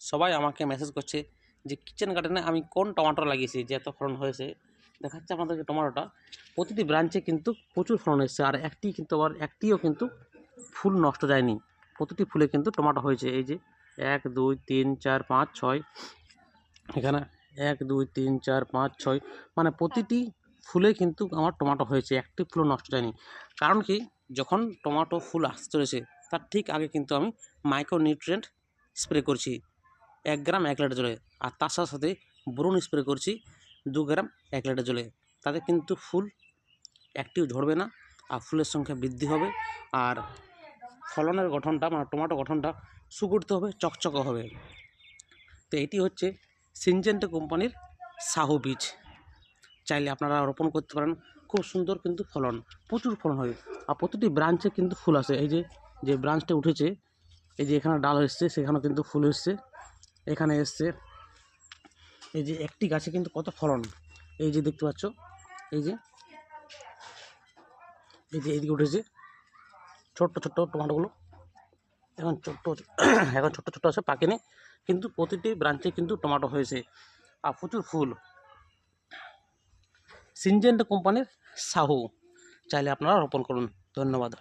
সবাই আমাকে মেসেজ করছে যে কিচেন গার্ডেনে আমি কোন টমাটো লাগিয়েছি যে এত ফলন হয়েছে। দেখাচ্ছে আপনাদেরকে টমাটোটা, প্রতিটি ব্রাঞ্চে কিন্তু প্রচুর ফলন এসেছে, আর একটিও কিন্তু ফুল নষ্ট যায়নি। প্রতিটি ফুলে কিন্তু টমাটো হয়েছে। এই যে 1 2 3 4 5 6, এখানে 1 2 3 4 5 6, মানে প্রতিটি ফুলে কিন্তু আমার টমাটো হয়েছে, একটি ফুলও নষ্ট যায়নি। কারণ কি, যখন টমাটো ফুল আসতে চলেছে তার ঠিক আগে কিন্তু আমি মাইক্রোনিউট্রিয়েন্ট স্প্রে করছি 1 গ্রাম 1 লিটার জলে, আর তার সাথে সাথে বোরন স্প্রে করছি 2 গ্রাম 1 লিটার জলে। তাতে কিন্তু ফুল একটিও ঝরবে না, আর ফুলের সংখ্যা বৃদ্ধি হবে, আর ফলনের গঠনটা মানে টমেটো গঠনটা সুগঠিত হবে, চকচকে হবে। তো এটি হচ্ছে সিনজেন্টা কোম্পানির সাহু বীজ, চাইলে আপনারা রোপণ করতে পারেন। খুব সুন্দর কিন্তু ফলন, প্রচুর ফলন হয়, আর প্রতিটি ব্রাঞ্চে কিন্তু ফুল আসে। এই যে ব্রাঞ্চটা উঠেছে, এই যে এখানে ডাল এসছে, সেখানেও কিন্তু ফুল এসছে, এখানে এসছে। এই যে একটি গাছে কিন্তু কত ফলন, এই যে দেখতে পাচ্ছ, এই যে এইদিকে উঠেছে ছোট্ট ছোট্ট টমেটোগুলো, এখন ছোট্ট ছোট্ট আছে, পাকেনি, কিন্তু প্রতিটি ব্রাঞ্চে কিন্তু টমেটো হয়েছে আর প্রচুর ফুল। সিনজেন্টা কোম্পানির সাহু, চাইলে আপনারা রোপণ করুন। ধন্যবাদ।